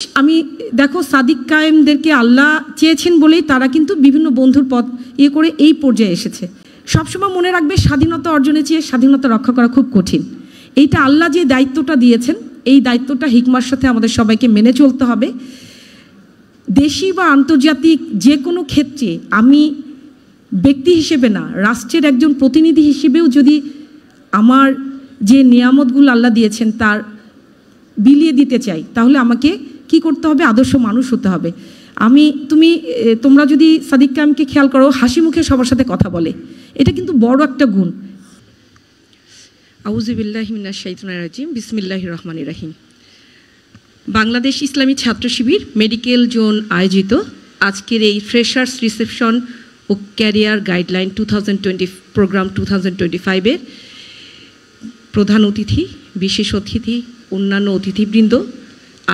আমি দেখো সাদিক কায়েমদেরকে আল্লাহ চেয়েছেন বলেই তারা কিন্তু বিভিন্ন বন্ধুর পথ করে এই পর্যায়ে এসেছে। সবসময় মনে রাখবে স্বাধীনতা অর্জনের চেয়ে স্বাধীনতা রক্ষা করা খুব কঠিন। এইটা আল্লাহ যে দায়িত্বটা দিয়েছেন এই দায়িত্বটা হিকমার সাথে আমাদের সবাইকে মেনে চলতে হবে। দেশি বা আন্তর্জাতিক যে কোনো ক্ষেত্রে আমি ব্যক্তি হিসেবে না, রাষ্ট্রের একজন প্রতিনিধি হিসেবেও যদি আমার যে নিয়ামতগুলো আল্লাহ দিয়েছেন তার বিলিয়ে দিতে চাই, তাহলে আমাকে কি করতে হবে? আদর্শ মানুষ হতে হবে। তোমরা যদি সাদিক কায়েমকে খেয়াল করো, হাসি মুখে সবার সাথে কথা বলে, এটা কিন্তু বড় একটা গুণ। আউযু বিল্লাহি মিনাশ শাইতানির রাজিম, বিসমিল্লাহির রহমানির রহিম। বাংলাদেশ ইসলামী ছাত্র শিবির মেডিকেল জোন আয়োজিত আজকের এই ফ্রেশার্স রিসেপশন ও ক্যারিয়ার গাইডলাইন 2020 প্রোগ্রাম 2025-এর প্রধান অতিথি, বিশেষ অতিথি, অন্যান্য অতিথিবৃন্দ,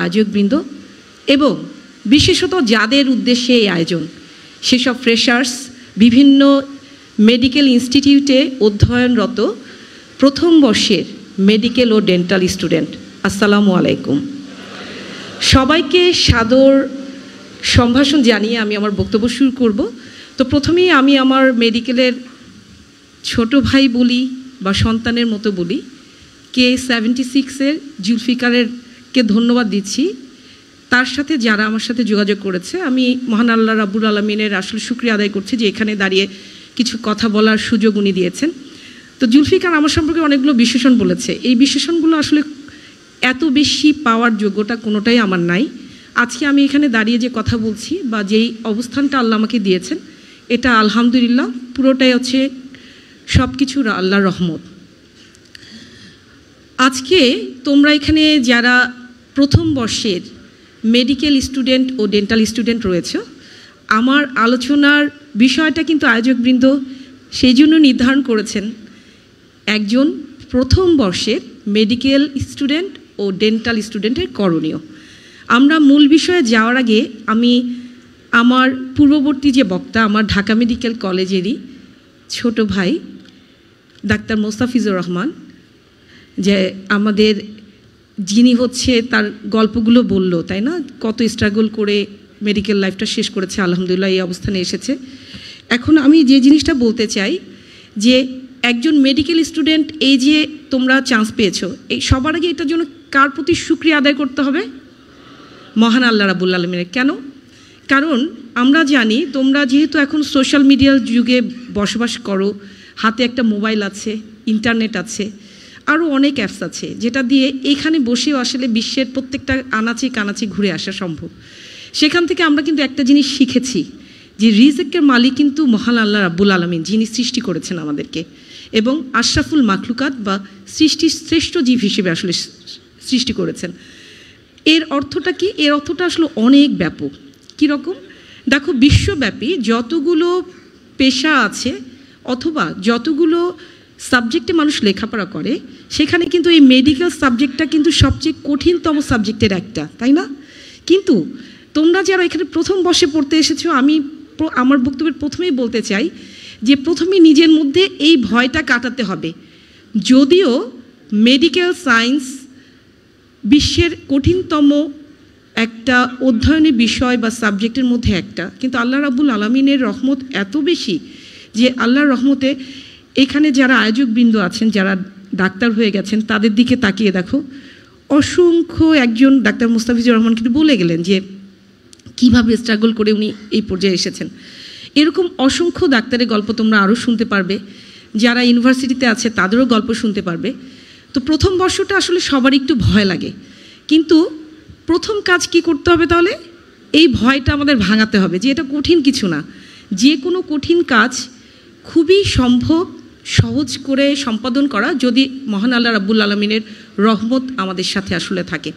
আয়োজকবৃন্দ এবং বিশেষত যাদের উদ্দেশ্যে এই আয়োজন, সেসব ফ্রেশার্স, বিভিন্ন মেডিকেল ইনস্টিটিউটে অধ্যয়নরত প্রথম বর্ষের মেডিকেল ও ডেন্টাল স্টুডেন্ট, আসসালামু আলাইকুম। সবাইকে সাদর সম্ভাষণ জানিয়ে আমি আমার বক্তব্য শুরু করব। তো প্রথমেই আমি আমার মেডিকেলের ছোট ভাই বলি বা সন্তানের মতো বলি, K76-এর জুলফিকারকে ধন্যবাদ দিচ্ছি। তার সাথে যারা আমার সাথে যোগাযোগ করেছে, আমি মহান আল্লাহ রাব্বুল আলামিনের আসলে শুকরিয়া আদায় করছি যে এখানে দাঁড়িয়ে কিছু কথা বলার সুযোগ উনি দিয়েছেন। তো জুলফিকার আমার সম্পর্কে অনেকগুলো বিশেষণ বলেছে। এই বিশেষণগুলো আসলে এত বেশি পাওয়ার যোগ্যতা কোনোটাই আমার নাই। আজকে আমি এখানে দাঁড়িয়ে যে কথা বলছি বা যেই অবস্থানটা আল্লাহ আমাকে দিয়েছেন, এটা আলহামদুলিল্লাহ পুরোটাই হচ্ছে সব কিছুর আল্লাহর রহমত। আজকে তোমরা এখানে যারা প্রথম বর্ষের মেডিকেল স্টুডেন্ট ও ডেন্টাল স্টুডেন্ট রয়েছে, আমার আলোচনার বিষয়টা কিন্তু আয়োজকবৃন্দ সেই জন্য নির্ধারণ করেছেন একজন প্রথম বর্ষের মেডিকেল স্টুডেন্ট ও ডেন্টাল স্টুডেন্টের করণীয়। আমরা মূল বিষয়ে যাওয়ার আগে আমি আমার পূর্ববর্তী যে বক্তা, আমার ঢাকা মেডিকেল কলেজেরই ছোট ভাই ডাক্তার মোস্তাফিজুর রহমান, যে আমাদের যিনি হচ্ছে তার গল্পগুলো বললো, তাই না, কত স্ট্রাগল করে মেডিকেল লাইফটা শেষ করেছে, আলহামদুলিল্লাহ এই অবস্থানে এসেছে। এখন আমি যে জিনিসটা বলতে চাই যে একজন মেডিকেল স্টুডেন্ট, এই যে তোমরা চান্স পেয়েছো, এই সবার আগে এটার জন্য কার প্রতি শুকরিয়া আদায় করতে হবে? মহান আল্লাহ রাব্বুল আলামিনের। কেন? কারণ আমরা জানি তোমরা যেহেতু এখন সোশ্যাল মিডিয়ার যুগে বসবাস করো, হাতে একটা মোবাইল আছে, ইন্টারনেট আছে, আরও অনেক অ্যাপস আছে, যেটা দিয়ে এইখানে বসেও আসলে বিশ্বের প্রত্যেকটা আনাচে কানাচে ঘুরে আসা সম্ভব। সেখান থেকে আমরা কিন্তু একটা জিনিস শিখেছি যে রিজিকের মালিক কিন্তু মহান আল্লাহ রাব্বুল আলামিন, যিনি সৃষ্টি করেছেন আমাদেরকে এবং আশরাফুল মাখলুকাত বা সৃষ্টির শ্রেষ্ঠ জীব হিসেবে আসলে সৃষ্টি করেছেন। এর অর্থটা কি? এর অর্থটা আসলে অনেক ব্যাপক। কীরকম? দেখো, বিশ্বব্যাপী যতগুলো পেশা আছে অথবা যতগুলো সাবজেক্টে মানুষ লেখাপড়া করে, সেখানে কিন্তু এই মেডিকেল সাবজেক্টটা কিন্তু সবচেয়ে কঠিনতম সাবজেক্টের একটা, তাই না? কিন্তু তোমরা যারা এখানে প্রথম বর্ষে পড়তে এসেছো, আমি আমার বক্তব্যের প্রথমেই বলতে চাই যে প্রথমে নিজের মধ্যে এই ভয়টা কাটাতে হবে। যদিও মেডিকেল সায়েন্স বিশ্বের কঠিনতম একটা অধ্যয়নের বিষয় বা সাবজেক্টের মধ্যে একটা, কিন্তু আল্লাহ রাব্বুল আলামিনের রহমত এত বেশি যে আল্লাহর রহমতে এখানে যারা আয়োজকবৃন্দ আছেন, যারা ডাক্তার হয়ে গেছেন, তাদের দিকে তাকিয়ে দেখো, অসংখ্য, একজন ডাক্তার মোস্তাফিজুর রহমান কিন্তু বলে গেলেন যে কীভাবে স্ট্রাগল করে উনি এই পর্যায়ে এসেছেন। এরকম অসংখ্য ডাক্তারের গল্প তোমরা আরও শুনতে পারবে, যারা ইউনিভার্সিটিতে আছে তাদেরও গল্প শুনতে পারবে। তো প্রথম বর্ষটা আসলে সবারই একটু ভয় লাগে, কিন্তু প্রথম কাজ কি করতে হবে তাহলে? এই ভয়টা আমাদের ভাঙাতে হবে যে এটা কঠিন কিছু না। যে কোনো কঠিন কাজ খুবই সম্ভব সহজ করে সম্পাদন করা, যদি মহান আল্লাহ রাব্বুল আলামিনের রহমত আমাদের সাথে আসলে থাকে।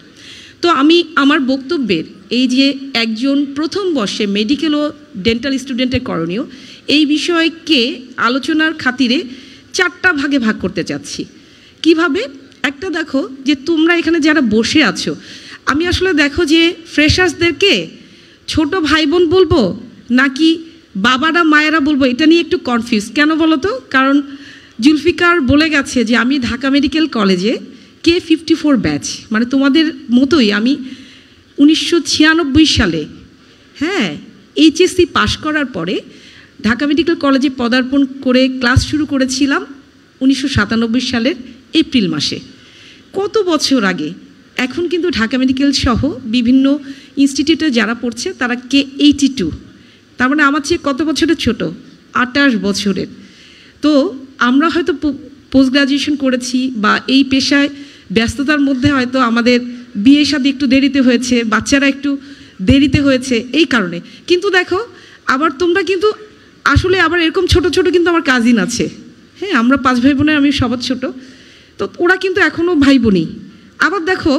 তো আমি আমার বক্তব্যের এই যে একজন প্রথম বর্ষে মেডিকেল ও ডেন্টাল স্টুডেন্টের করণীয়, এই বিষয়কে আলোচনার খাতিরে 4টা ভাগে ভাগ করতে চাচ্ছি। কিভাবে? একটা, দেখো যে তোমরা এখানে যারা বসে আছো, আমি আসলে দেখো যে ফ্রেশার্সদেরকে ছোট ভাই বোন বলবো নাকি বাবারা মায়েরা বলবো, এটা নিয়ে একটু কনফিউজ। কেন বলো তো? কারণ জুলফিকার বলে গেছে যে আমি ঢাকা মেডিকেল কলেজে K54 ব্যাচ, মানে তোমাদের মতোই আমি 1996 সালে, হ্যাঁ, এইচএসসি পাশ করার পরে ঢাকা মেডিকেল কলেজে পদার্পণ করে ক্লাস শুরু করেছিলাম 1997 সালের এপ্রিল মাসে। কত বছর আগে! এখন কিন্তু ঢাকা মেডিকেল সহ বিভিন্ন ইনস্টিটিউটে যারা পড়ছে তারা K82, তার মানে আমার চেয়ে কত বছরের ছোট? 28 বছরের। তো আমরা হয়তো পোস্ট গ্রাজুয়েশন করেছি বা এই পেশায় ব্যস্ততার মধ্যে হয়তো আমাদের বিয়ে শাদী একটু দেরিতে হয়েছে, বাচ্চারা একটু দেরিতে হয়েছে এই কারণে। কিন্তু দেখো, আবার তোমরা কিন্তু আসলে আবার এরকম ছোট ছোট কিন্তু আমার কাজিন আছে, হ্যাঁ, আমরা 5 ভাই বোনের আমি সবার ছোট, তো ওরা কিন্তু এখনও ভাই বোনই। আবার দেখো,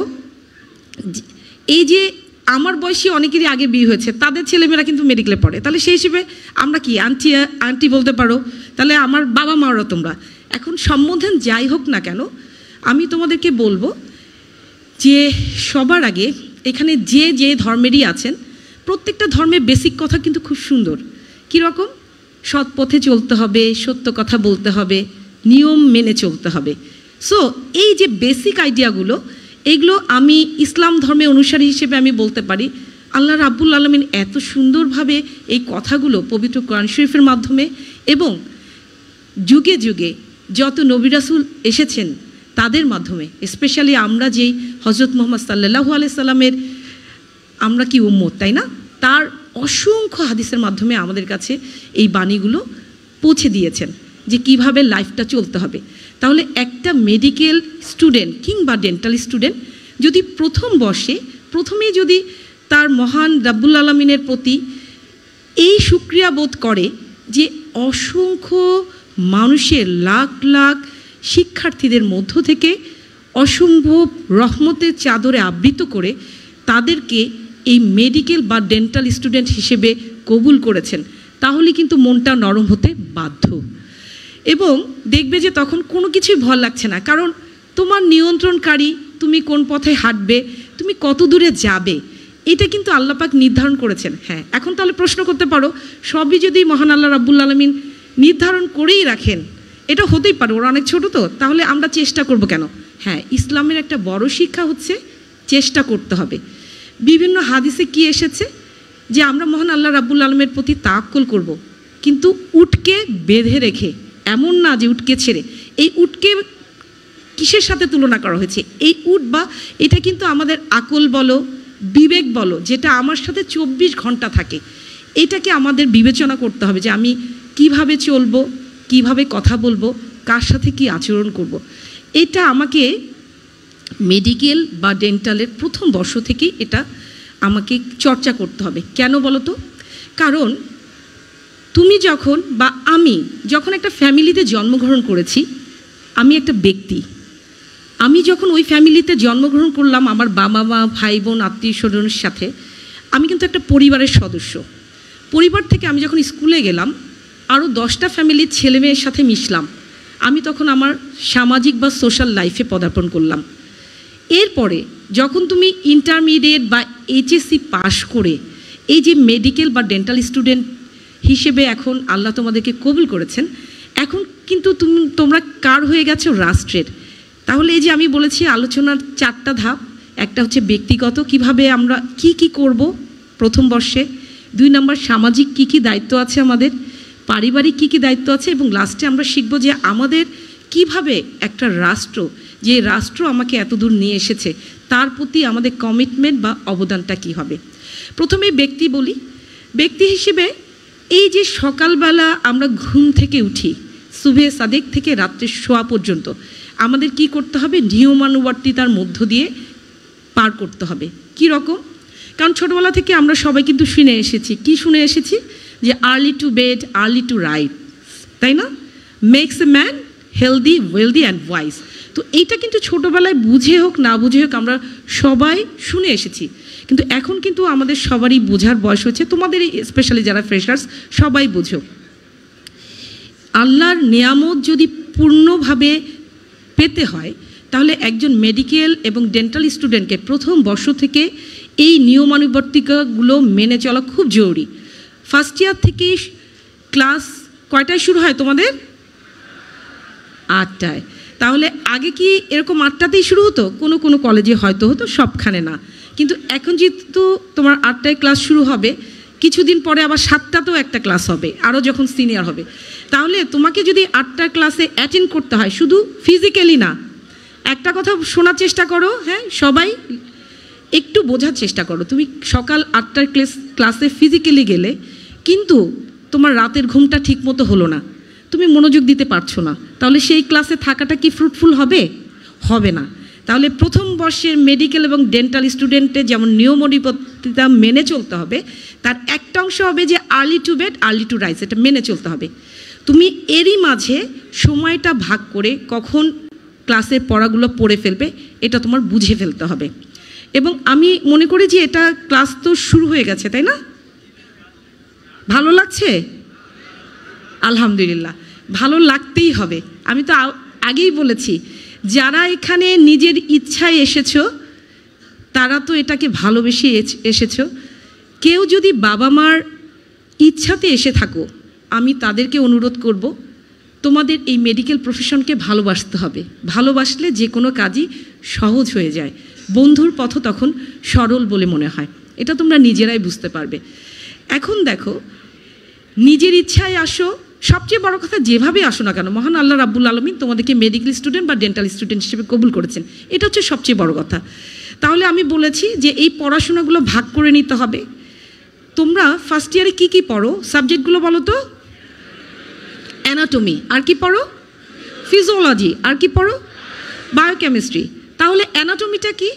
এই যে আমার বয়সী অনেকেরই আগে বিয়ে হয়েছে, তাদের ছেলেমেয়েরা কিন্তু মেডিকেলে পড়ে, তাহলে সেই হিসেবে আমরা কি আন্টি আন্টি বলতে পারো, তাহলে আমার বাবা মারা তোমরা। এখন সম্বোধন যাই হোক না কেন, আমি তোমাদেরকে বলবো যে সবার আগে এখানে যে যে ধর্মেরই আছেন, প্রত্যেকটা ধর্মের বেসিক কথা কিন্তু খুব সুন্দর। কীরকম? সৎ পথে চলতে হবে, সত্য কথা বলতে হবে, নিয়ম মেনে চলতে হবে। সো এই যে বেসিক আইডিয়াগুলো, এইগুলো আমি ইসলাম ধর্মের অনুসারী হিসেবে আমি বলতে পারি আল্লাহ রাব্বুল আলামিন এত সুন্দরভাবে এই কথাগুলো পবিত্র কোরআন শরীফের মাধ্যমে এবং যুগে যুগে যত নবী রাসূল এসেছেন তাদের মাধ্যমে, স্পেশালি আমরা যেই হজরত মুহাম্মদ সাল্লাল্লাহু আলাইহি সাল্লামের আমরা কি উম্মত, তাই না? তার অসংখ্য হাদিসের মাধ্যমে আমাদের কাছে এই বাণীগুলো পৌঁছে দিয়েছেন যে কিভাবে লাইফটা চলতে হবে। তাহলে একটা মেডিকেল স্টুডেন্ট কিংবা ডেন্টাল স্টুডেন্ট যদি প্রথম বর্ষে প্রথমেই যদি তার মহান রাব্বুল আলামিনের প্রতি এই শুকরিয়া বোধ করে যে অসংখ্য মানুষের লাখ লাখ শিক্ষার্থীদের মধ্য থেকে অসম্ভব রহমতের চাদরে আবৃত করে তাদেরকে এই মেডিকেল বা ডেন্টাল স্টুডেন্ট হিসেবে কবুল করেছেন, তাহলে কিন্তু মনটা নরম হতে বাধ্য। এবং দেখবে যে তখন কোনো কিছুই ভয় লাগছে না, কারণ তোমার নিয়ন্ত্রণকারী তুমি কোন পথে হাঁটবে, তুমি কত দূরে যাবে, এটা কিন্তু আল্লাহ পাক নির্ধারণ করেছেন। হ্যাঁ, এখন তাহলে প্রশ্ন করতে পারো, সবই যদি মহান আল্লাহ রাব্বুল আলামিন নির্ধারণ করেই রাখেন, এটা হতেই পারে, ওরা অনেক ছোটো, তো তাহলে আমরা চেষ্টা করব কেন? হ্যাঁ, ইসলামের একটা বড় শিক্ষা হচ্ছে চেষ্টা করতে হবে। বিভিন্ন হাদিসে কি এসেছে যে আমরা মহান আল্লাহ রাব্বুল আলামিনের প্রতি তাওয়াক্কুল করব, কিন্তু উটকে বেঁধে রেখে, এমন না যে উটকে ছেড়ে। এই উটকে কিসের সাথে তুলনা করা হয়েছে? এই উট বা এটা কিন্তু আমাদের আকল বলো, বিবেক বলো, যেটা আমার সাথে 24 ঘন্টা থাকে, এটাকে আমাদের বিবেচনা করতে হবে যে আমি কিভাবে চলবো, কিভাবে কথা বলবো, কার সাথে কি আচরণ করব। এটা আমাকে মেডিকেল বা ডেন্টালের প্রথম বর্ষ থেকেই এটা আমাকে চর্চা করতে হবে। কেন বলো তো? কারণ তুমি যখন বা আমি যখন একটা ফ্যামিলিতে জন্মগ্রহণ করেছি, আমি একটা ব্যক্তি, আমি যখন ওই ফ্যামিলিতে জন্মগ্রহণ করলাম আমার বাবা মা ভাই বোন আত্মীয় স্বজনের সাথে, আমি কিন্তু একটা পরিবারের সদস্য। পরিবার থেকে আমি যখন স্কুলে গেলাম, আরও 10টা ফ্যামিলির ছেলে মেয়ের সাথে মিশলাম, আমি তখন আমার সামাজিক বা সোশ্যাল লাইফে পদার্পণ করলাম। এরপরে যখন তুমি ইন্টারমিডিয়েট বা এইচএসসি পাশ করে এই যে মেডিকেল বা ডেন্টাল স্টুডেন্ট হিসেবে এখন আল্লাহ তোমাদেরকে কবুল করেছেন, এখন কিন্তু তোমরা কার হয়ে গেছো? রাষ্ট্রের। তাহলে এই যে আমি বলেছি আলোচনার 4টা ধাপ, একটা হচ্ছে ব্যক্তিগত, কিভাবে আমরা কি করব প্রথম বর্ষে, 2 নম্বর সামাজিক কি দায়িত্ব আছে আমাদের, পারিবারিক কি দায়িত্ব আছে, এবং লাস্টে আমরা শিখব যে আমাদের কিভাবে একটা রাষ্ট্র, যে রাষ্ট্র আমাকে এত দূর নিয়ে এসেছে, তার প্রতি আমাদের কমিটমেন্ট বা অবদানটা কি হবে। প্রথমে ব্যক্তি বলি। ব্যক্তি হিসেবে এই যে সকালবেলা আমরা ঘুম থেকে উঠি, সুবহে সাদেক থেকে রাত্রে শোয়া পর্যন্ত আমাদের কি করতে হবে? নিয়মানুবর্তিতার মধ্য দিয়ে পার করতে হবে। কি রকম? কারণ ছোটবেলা থেকে আমরা সবাই কিন্তু শুনে এসেছি, কি শুনে এসেছি? যে early to bed early to rise, তাই না? Makes a man healthy wealthy and wise. তো এইটা কিন্তু ছোটোবেলায় বুঝে হোক না বুঝে হোক আমরা সবাই শুনে এসেছি, কিন্তু এখন কিন্তু আমাদের সবারই বোঝার বয়স হচ্ছে, তোমাদের স্পেশালি যারা ফ্রেশার্স সবাই বোঝো। আল্লাহর নেয়ামত যদি পূর্ণভাবে পেতে হয়, তাহলে একজন মেডিকেল এবং ডেন্টাল স্টুডেন্টকে প্রথম বর্ষ থেকে এই নিয়মানুবর্তিকাগুলো মেনে চলা খুব জরুরি। ফার্স্ট ইয়ার থেকেই ক্লাস কয়টায় শুরু হয় তোমাদের? 8টায়। তাহলে আগে কি এরকম 8টাতেই শুরু হতো? কোনো কলেজে হয়তো হতো, সবখানে না, কিন্তু এখন যেহেতু তোমার 8টায় ক্লাস শুরু হবে, কিছুদিন পরে আবার 7টাতেও একটা ক্লাস হবে, আরও যখন সিনিয়র হবে। তাহলে তোমাকে যদি 8টার ক্লাসে অ্যাটেন্ড করতে হয়, শুধু ফিজিক্যালি না, একটা কথা শোনার চেষ্টা করো, হ্যাঁ সবাই একটু বোঝার চেষ্টা করো। তুমি সকাল 8টার ক্লাসে ফিজিক্যালি গেলে, কিন্তু তোমার রাতের ঘুমটা ঠিক মতো হলো না, তুমি মনোযোগ দিতে পারছো না, তাহলে সেই ক্লাসে থাকাটা কি ফ্রুটফুল হবে? হবে না। তাহলে প্রথম বর্ষের মেডিকেল এবং ডেন্টাল স্টুডেন্টের যেমন নিয়মনিবদ্ধতা মেনে চলতে হবে, তার একটা অংশ হবে যে early to bed early to rise, এটা মেনে চলতে হবে। তুমি এরই মাঝে সময়টা ভাগ করে কখন ক্লাসের পড়াগুলো পড়ে ফেলবে, এটা তোমার বুঝে ফেলতে হবে। এবং আমি মনে করি যে এটা ক্লাস তো শুরু হয়ে গেছে, তাই না? ভালো লাগছে? আলহামদুলিল্লাহ, ভালো লাগতেই হবে। আমি তো আগেই বলেছি, যারা এখানে নিজের ইচ্ছায় এসেছো তারা তো এটাকে ভালোবেসে এসেছো। কেউ যদি বাবা মার ইচ্ছাতে এসে থাকো, আমি তাদেরকে অনুরোধ করব, তোমাদের এই মেডিকেল প্রফেশনকে ভালোবাসতে হবে। ভালোবাসলে যে কোনো কাজই সহজ হয়ে যায়, বন্ধুর পথ তখন সরল বলে মনে হয়। এটা তোমরা নিজেরাই বুঝতে পারবে। এখন দেখো, নিজের ইচ্ছায় আসো, সবচেয়ে বড় কথা যেভাবে আসো না কেন, মহান আল্লাহ রাব্বুল আলামিন তোমাদেরকে মেডিকেল স্টুডেন্ট বা ডেন্টাল স্টুডেন্ট হিসেবে কবুল করেছেন, এটা হচ্ছে সবচেয়ে বড় কথা। তাহলে আমি বলেছি যে এই পড়াশোনাগুলো ভাগ করে নিতে হবে। তোমরা ফার্স্ট ইয়ারে কি কি পড়ো? সাবজেক্টগুলো বলো তো। অ্যানাটমি, আর কি পড়ো? ফিজিওলজি, আর কি পড়ো? বায়োকেমিস্ট্রি। তাহলে অ্যানাটমিটা কি?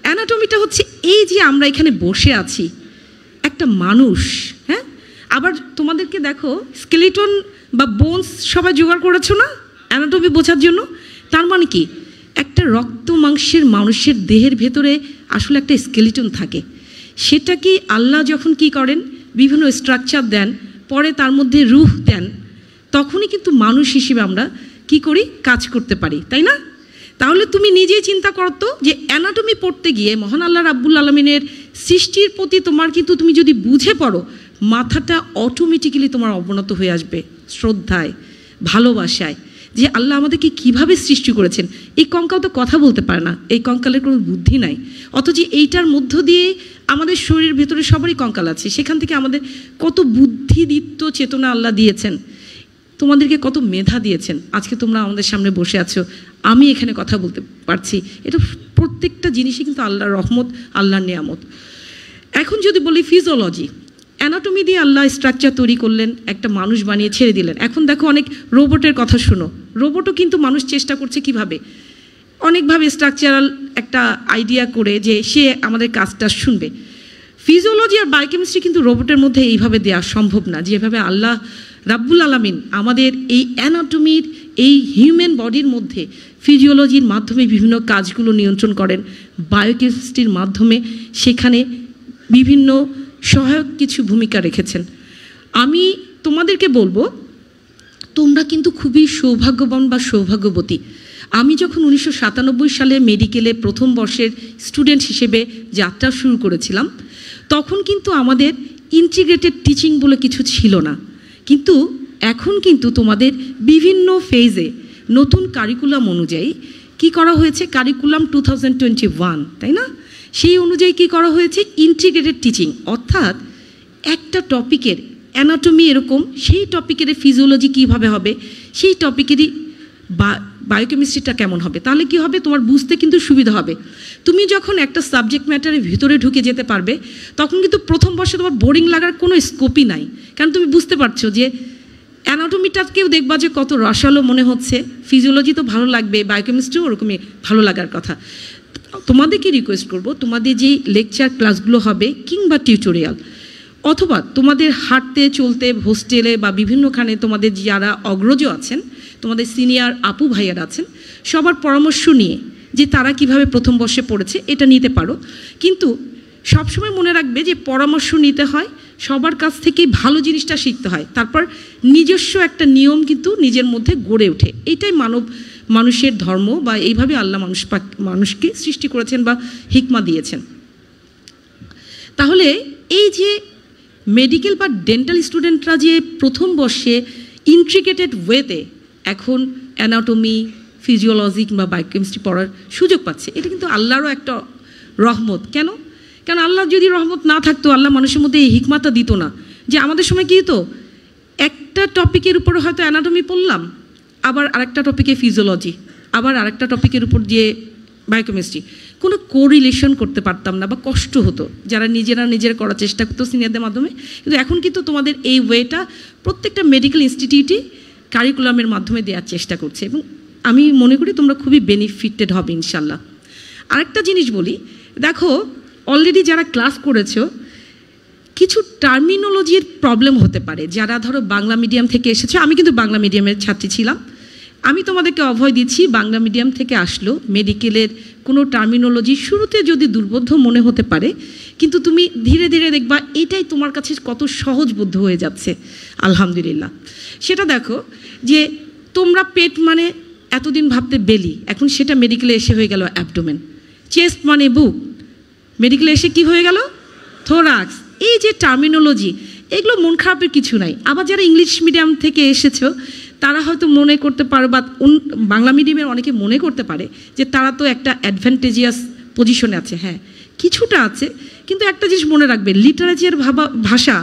অ্যানাটমিটা হচ্ছে এই যে আমরা এখানে বসে আছি, একটা মানুষ, হ্যাঁ, আবার তোমাদেরকে দেখো স্কেলিটন বা বোনস সবাই জোগাড় করেছো না অ্যানাটমি বোঝার জন্য। তার মানে কি, একটা রক্ত মাংসের মানুষের দেহের ভেতরে আসলে একটা স্কেলিটন থাকে। সেটা কি আল্লাহ যখন কি করেন, বিভিন্ন স্ট্রাকচার দেন, পরে তার মধ্যে রূহ দেন, তখনই কিন্তু মানুষ হিসেবে আমরা কি করি, কাজ করতে পারি, তাই না? তাহলে তুমি নিজেই চিন্তা করতো যে অ্যানাটমি পড়তে গিয়ে মহান আল্লাহ রাব্বুল আলামিনের সৃষ্টির প্রতি তোমার কিন্তু, তুমি যদি বুঝে পড়ো, মাথাটা অটোমেটিক্যালি তোমার অবনত হয়ে আসবে শ্রদ্ধায়, ভালোবাসায়, যে আল্লাহ আমাদেরকে কিভাবে সৃষ্টি করেছেন। এই কঙ্কাল তো কথা বলতে পারে না, এই কঙ্কালের কোনো বুদ্ধি নাই, অথচ এইটার মধ্য দিয়ে আমাদের শরীরের ভেতরে সবারই কঙ্কাল আছে, সেখান থেকে আমাদের কত বুদ্ধিদীপ্ত চেতনা আল্লাহ দিয়েছেন, তোমাদেরকে কত মেধা দিয়েছেন। আজকে তোমরা আমাদের সামনে বসে আছো, আমি এখানে কথা বলতে পারছি, এটা প্রত্যেকটা জিনিসই কিন্তু আল্লাহর রহমত, আল্লাহর নিয়ামত। এখন যদি বলি ফিজিওলজি, অ্যানাটমি দিয়ে আল্লাহ স্ট্রাকচার তৈরি করলেন, একটা মানুষ বানিয়ে ছেড়ে দিলেন। এখন দেখো অনেক রোবটের কথা শুনো, রোবটও কিন্তু মানুষ চেষ্টা করছে কিভাবে, অনেকভাবে স্ট্রাকচারাল একটা আইডিয়া করে যে সে আমাদের কাজটা শুনবে। ফিজিওলজি আর বায়োকেমিস্ট্রি কিন্তু রোবটের মধ্যে এইভাবে দেওয়া সম্ভব না, যেভাবে আল্লাহ রাব্বুল আলামিন আমাদের এই অ্যানাটমির, এই হিউম্যান বডির মধ্যে ফিজিওলজির মাধ্যমে বিভিন্ন কাজগুলো নিয়ন্ত্রণ করেন, বায়োকেমিস্ট্রির মাধ্যমে সেখানে বিভিন্ন সহায়ক কিছু ভূমিকা রেখেছেন। আমি তোমাদেরকে বলবো, তোমরা কিন্তু খুবই সৌভাগ্যবান বা সৌভাগ্যবতী। আমি যখন 1997 সালে মেডিকেলে প্রথম বর্ষের স্টুডেন্ট হিসেবে যাত্রা শুরু করেছিলাম, তখন কিন্তু আমাদের ইন্টিগ্রেটেড টিচিং বলে কিছু ছিল না। কিন্তু এখন কিন্তু তোমাদের বিভিন্ন ফেজে নতুন কারিকুলাম অনুযায়ী কি করা হয়েছে, কারিকুলাম 2021, তাই না? সেই অনুযায়ী কি করা হয়েছে, ইন্টিগ্রেটেড টিচিং, অর্থাৎ একটা টপিকের অ্যানাটমি এরকম, সেই টপিকের ফিজিওলজি কীভাবে হবে, সেই টপিকেরই বায়োকেমিস্ট্রিটা কেমন হবে, তাহলে কি হবে, তোমার বুঝতে কিন্তু সুবিধা হবে। তুমি যখন একটা সাবজেক্ট ম্যাটারের ভিতরে ঢুকে যেতে পারবে, তখন কিন্তু প্রথম বর্ষে তোমার বোরিং লাগার কোনো স্কোপই নাই, কারণ তুমি বুঝতে পারছো যে অ্যানাটমিটাকেও দেখবা যে কত রসালো মনে হচ্ছে, ফিজিওলজি তো ভালো লাগবে, বায়োকেমিস্ট্রিও ওরকমই ভালো লাগার কথা। তোমাদেরকে রিকোয়েস্ট করব, তোমাদের যেই লেকচার ক্লাসগুলো হবে কিংবা টিউটোরিয়াল, অথবা তোমাদের হাঁটতে চলতে হোস্টেলে বা বিভিন্নখানে তোমাদের যারা অগ্রজ আছেন, তোমাদের সিনিয়র আপু ভাইয়ারা আছেন, সবার পরামর্শ নিয়ে যে তারা কিভাবে প্রথম বর্ষে পড়েছে এটা নিতে পারো। কিন্তু সবসময় মনে রাখবে যে পরামর্শ নিতে হয়, সবার কাছ থেকেই ভালো জিনিসটা শিখতে হয়, তারপর নিজস্ব একটা নিয়ম কিন্তু নিজের মধ্যে গড়ে ওঠে। এটাই মানুষের ধর্ম, বা এইভাবে আল্লাহ মানুষকে সৃষ্টি করেছেন বা হিকমা দিয়েছেন। তাহলে এই যে মেডিকেল বা ডেন্টাল স্টুডেন্টরা যে প্রথম বর্ষে ইন্ট্রিকেটেড ওয়েতে এখন অ্যানাটমি, ফিজিওলজি বা বায়োকেমিস্ট্রি পড়ার সুযোগ পাচ্ছে, এটা কিন্তু আল্লাহরও একটা রহমত। কেন? কারণ আল্লাহ যদি রহমত না থাকতো, আল্লাহ মানুষের মধ্যে এই হিকমাটা দিত না। যে আমাদের সময় কী হতো, একটা টপিকের উপরে হয়তো অ্যানাটমি পড়লাম, আবার আরেকটা টপিকে ফিজিওলজি, আবার আরেকটা টপিকের উপর দিয়ে বায়োকেমিস্ট্রি, কোনো কোরিলেশন করতে পারতাম না বা কষ্ট হতো যারা নিজেরা করার চেষ্টা করতো সিনিয়রদের মাধ্যমে। কিন্তু এখন কিন্তু তোমাদের এই ওয়েটা প্রত্যেকটা মেডিকেল ইনস্টিটিউটই কারিকুলামের মাধ্যমে দেওয়ার চেষ্টা করছে, এবং আমি মনে করি তোমরা খুবই বেনিফিটেড হবে ইনশাল্লাহ। আরেকটা জিনিস বলি, দেখো অলরেডি যারা ক্লাস করেছো, কিছু টার্মিনোলজির প্রবলেম হতে পারে। যারা ধরো বাংলা মিডিয়াম থেকে এসেছো, আমি কিন্তু বাংলা মিডিয়ামের ছাত্রী ছিলাম, আমি তোমাদেরকে অভয় দিচ্ছি, বাংলা মিডিয়াম থেকে আসলো মেডিকেলের কোনো টার্মিনোলজি শুরুতে যদি দুর্বোধ্য মনে হতে পারে, কিন্তু তুমি ধীরে ধীরে দেখবা এটাই তোমার কাছে কত সহজবোধ্য হয়ে যাচ্ছে আলহামদুলিল্লাহ। সেটা দেখো যে তোমরা পেট মানে এতদিন ভাবতে বেলি, এখন সেটা মেডিকেলে এসে হয়ে গেল অ্যাবডোমেন। চেস্ট মানে বুক, মেডিকেলে এসে কি হয়ে গেল থোরাক্স। এই যে টার্মিনোলজি, এগুলো মন খারাপের কিছু নাই। আবার যারা ইংলিশ মিডিয়াম থেকে এসেছো তারা হয়তো মনে করতে পারো, বা বাংলা মিডিয়ামের অনেকে মনে করতে পারে যে তারা তো একটা অ্যাডভান্টেজিয়াস পজিশনে আছে। হ্যাঁ, কিছুটা আছে, কিন্তু একটা জিনিস মনে রাখবে, লিটারেচার ভাষা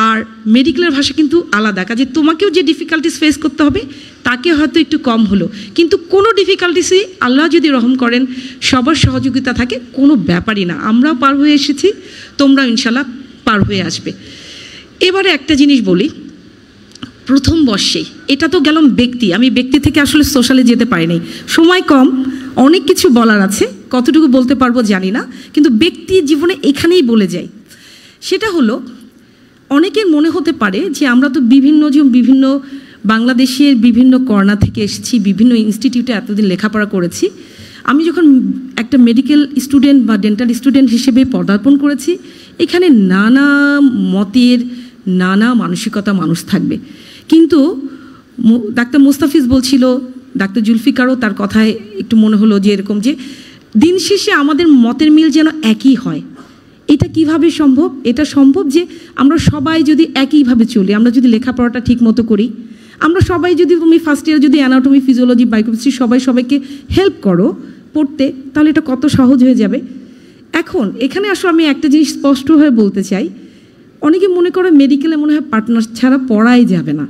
আর মেডিকেলের ভাষা কিন্তু আলাদা। কাজে তোমাকেও যে ডিফিকাল্টিস ফেস করতে হবে তাকে হয়তো একটু কম হলো, কিন্তু কোনো ডিফিকাল্টিসই আল্লাহ যদি রহম করেন, সবার সহযোগিতা থাকে, কোনো ব্যাপারই না। আমরাও পার হয়ে এসেছি, তোমরাও ইনশাল্লাহ পার হয়ে আসবে। এবারে একটা জিনিস বলি, প্রথম বর্ষেই, এটা তো গেলাম ব্যক্তি, আমি ব্যক্তি থেকে আসলে সোশ্যালে যেতে পারিনি, সময় কম, অনেক কিছু বলার আছে, কতটুকু বলতে পারবো জানি না, কিন্তু ব্যক্তি জীবনে এখানেই বলে যাই। সেটা হলো, অনেকের মনে হতে পারে যে আমরা তো বিভিন্ন বাংলাদেশের বিভিন্ন কর্নার থেকে এসেছি, বিভিন্ন ইনস্টিটিউটে এতদিন লেখাপড়া করেছি। আমি যখন একটা মেডিকেল স্টুডেন্ট বা ডেন্টাল স্টুডেন্ট হিসেবে পদার্পণ করেছি, এখানে নানা মতের নানা মানসিকতা মানুষ থাকবে। কিন্তু ডাক্তার মুস্তাফিজ বলছিল, ডাক্তার জুলফিকারও তার কথায় একটু মনে হলো যে এরকম, যে দিন শেষে আমাদের মতের মিল যেন একই হয়। এটা কিভাবে সম্ভব? এটা সম্ভব যে আমরা সবাই যদি একইভাবে চলি, আমরা যদি লেখাপড়াটা ঠিক মতো করি, আমরা সবাই যদি, তুমি ফার্স্ট ইয়ার যদি অ্যানাটমি, ফিজিওলজি, বায়োকেমিস্ট্রি সবাইকে হেল্প করো পড়তে, তাহলে এটা কত সহজ হয়ে যাবে। এখন এখানে আসলে আমি একটা জিনিস স্পষ্ট হয়ে বলতে চাই, অনেকে মনে করে মেডিকেলে মনে হয় পার্টনার ছাড়া পড়াই যাবে না।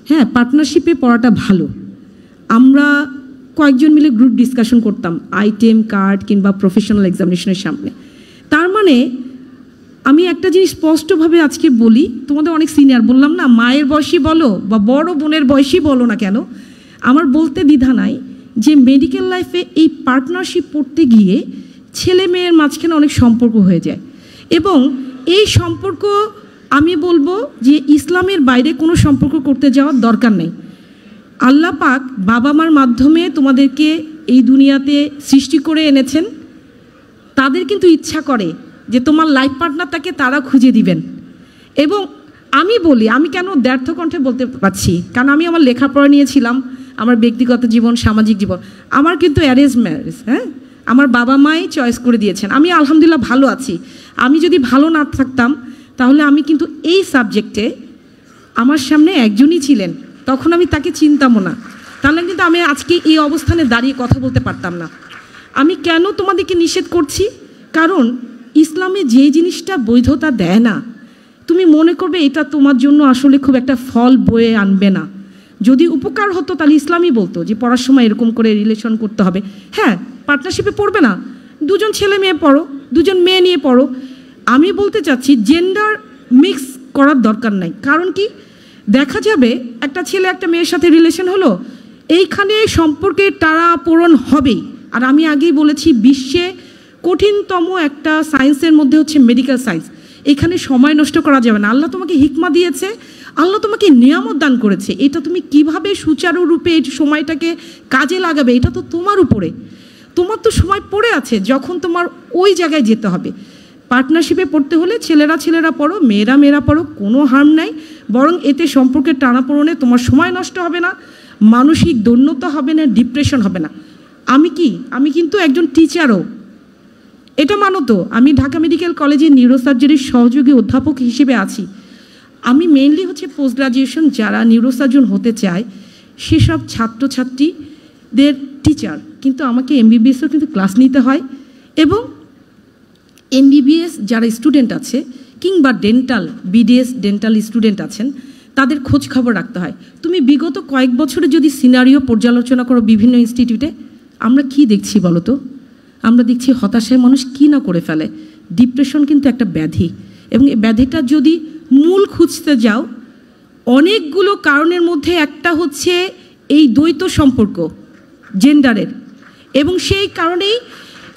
হ্যাঁ, পার্টনারশিপে পড়াটা ভালো। আমরা কয়েকজন মিলে গ্রুপ ডিসকাশন করতাম আইটেম কার্ড কিংবা প্রফেশনাল এক্সামিনেশনের সামনে। তার মানে আমি একটা জিনিস স্পষ্টভাবে আজকে বলি, তোমাদের অনেক সিনিয়র, বললাম না, মায়ের বয়সী বলো বা বড় বোনের বয়সী বলো না কেন, আমার বলতে দ্বিধা নাই যে মেডিকেল লাইফে এই পার্টনারশিপ পড়তে গিয়ে ছেলে মেয়ের মাঝখানে অনেক সম্পর্ক হয়ে যায়, এবং এই সম্পর্ক আমি বলবো যে ইসলামের বাইরে কোনো সম্পর্ক করতে যাওয়ার দরকার নেই। আল্লাহ পাক বাবা মার মাধ্যমে তোমাদেরকে এই দুনিয়াতে সৃষ্টি করে এনেছেন, তাদের কিন্তু ইচ্ছা করে যে তোমার লাইফ পার্টনার তাকে তারা খুঁজে দিবেন। এবং আমি বলি, আমি কেন দ্ব্যর্থ কণ্ঠে বলতে পারছি, কারণ আমি আমার লেখাপড়া নিয়েছিলাম, আমার ব্যক্তিগত জীবন, সামাজিক জীবন, আমার কিন্তু অ্যারেঞ্জ ম্যারেজ। হ্যাঁ, আমার বাবা মাই চয়েস করে দিয়েছেন, আমি আলহামদুলিল্লাহ ভালো আছি। আমি যদি ভালো না থাকতাম তাহলে আমি কিন্তু এই সাবজেক্টে, আমার সামনে একজনই ছিলেন, তখন আমি তাকে চিনতামও না, তাহলে কিন্তু আমি আজকে এই অবস্থানে দাঁড়িয়ে কথা বলতে পারতাম না। আমি কেন তোমাদেরকে নিষেধ করছি, কারণ ইসলামে যে জিনিসটা বৈধতা দেয় না, তুমি মনে করবে এটা তোমার জন্য আসলে খুব একটা ফল বয়ে আনবে না। যদি উপকার হতো তাহলে ইসলামই বলতো যে পড়ার সময় এরকম করে রিলেশন করতে হবে। হ্যাঁ, পার্টনারশিপে পড়বে না, দুজন ছেলে মেয়ে পড়ো, দুজন মেয়ে নিয়ে পড়ো। আমি বলতে চাচ্ছি জেন্ডার মিক্স করার দরকার নাই। কারণ কি, দেখা যাবে একটা ছেলে একটা মেয়ের সাথে রিলেশন হলো, এইখানে সম্পর্কের টানাপোড়েন হবেই। আর আমি আগেই বলেছি, বিশ্বে কঠিনতম একটা সায়েন্সের মধ্যে হচ্ছে মেডিকেল সায়েন্স। এখানে সময় নষ্ট করা যাবে না। আল্লাহ তোমাকে হিকমা দিয়েছে, আল্লাহ তোমাকে নিয়ামত দান করেছে, এটা তুমি কিভাবে সুচারুরূপে এই সময়টাকে কাজে লাগাবে এটা তো তোমার উপরে। তোমার তো সময় পড়ে আছে, যখন তোমার ওই জায়গায় যেতে হবে। পার্টনারশিপে পড়তে হলে ছেলেরা পড়ো, মেয়েরা পড়ো, কোনো হার্ম নাই, বরং এতে সম্পর্কের টানাপোড়েনে তোমার সময় নষ্ট হবে না, মানসিক দৈন্যতা হবে না, ডিপ্রেশন হবে না। আমি কিন্তু একজন টিচারও, এটা মানো তো। আমি ঢাকা মেডিকেল কলেজে নিউরোসার্জারির সহযোগী অধ্যাপক হিসেবে আছি। আমি মেইনলি হচ্ছে পোস্ট গ্রাজুয়েশন যারা নিউরোসার্জন হতে চায় সেসব ছাত্রছাত্রীদের টিচার, কিন্তু আমাকে এমবিবিএসও কিন্তু ক্লাস নিতে হয়। এবং MBBS যারা স্টুডেন্ট আছে কিংবা ডেন্টাল BDS ডেন্টাল স্টুডেন্ট আছেন তাদের খোঁজ খবর রাখতে হয়। তুমি বিগত কয়েক বছরে যদি সিনারিও পর্যালোচনা করো বিভিন্ন ইনস্টিটিউটে, আমরা কি দেখছি বলো তো? আমরা দেখছি হতাশায় মানুষ কী না করে ফেলে। ডিপ্রেশন কিন্তু একটা ব্যাধি, এবং এই ব্যাধিটা যদি মূল খুঁজতে যাও, অনেকগুলো কারণের মধ্যে একটা হচ্ছে এই দ্বৈত সম্পর্ক জেন্ডারের, এবং সেই কারণেই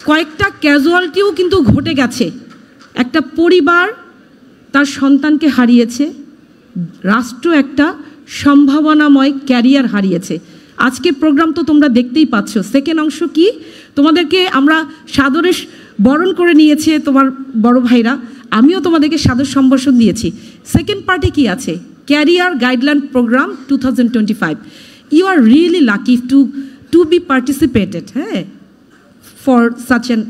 কয়েকটা ক্যাজুয়ালিটিও কিন্তু ঘটে গেছে। একটা পরিবার তার সন্তানকে হারিয়েছে, রাষ্ট্র একটা সম্ভাবনাময় ক্যারিয়ার হারিয়েছে। আজকের প্রোগ্রাম তো তোমরা দেখতেই পাচ্ছ। সেকেন্ড অংশ কি, তোমাদেরকে আমরা সাদরে বরণ করে নিয়েছে তোমার বড় ভাইরা, আমিও তোমাদেরকে সাদর সম্ভাষণ দিয়েছি। সেকেন্ড পার্টে কি আছে, career guideline program 2025। You are really lucky to be participated, হ্যাঁ, for such an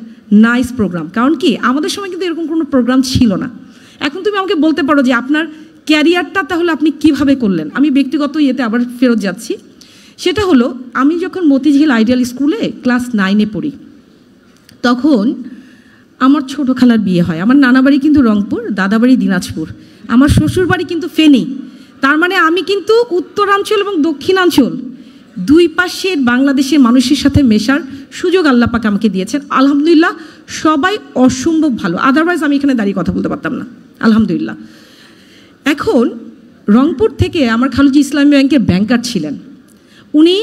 nice program. কারণ কি, আমাদের সময় কিন্তু এরকম কোনো প্রোগ্রাম ছিল না। এখন তুমি আমাকে বলতে পারো যে আপনার ক্যারিয়ারটা তাহলে আপনি কিভাবে করলেন। আমি ব্যক্তিগত ইয়েতে আবার ফেরত যাচ্ছি। সেটা হলো, আমি যখন মতিঝিল আইডিয়াল স্কুলে ক্লাস 9-এ পড়ি, তখন আমার ছোটো খালার বিয়ে হয়। আমার নানা বাড়ি কিন্তু রংপুর, দাদা বাড়ি দিনাজপুর, আমার শ্বশুর বাড়ি কিন্তু ফেনী। তার মানে আমি কিন্তু উত্তরাঞ্চল এবং দক্ষিণাঞ্চল দুই পাশের বাংলাদেশের মানুষের সাথে মেশার সুযোগ আল্লাহ পাক আমাকে দিয়েছেন। আলহামদুলিল্লাহ, সবাই অসম্ভব ভালো, আদারওয়াইজ আমি এখানে দাঁড়িয়ে কথা বলতে পারতাম না, আলহামদুলিল্লাহ। এখন রংপুর থেকে আমার খালুজি ইসলামী ব্যাংকের ব্যাংকার ছিলেন, উনি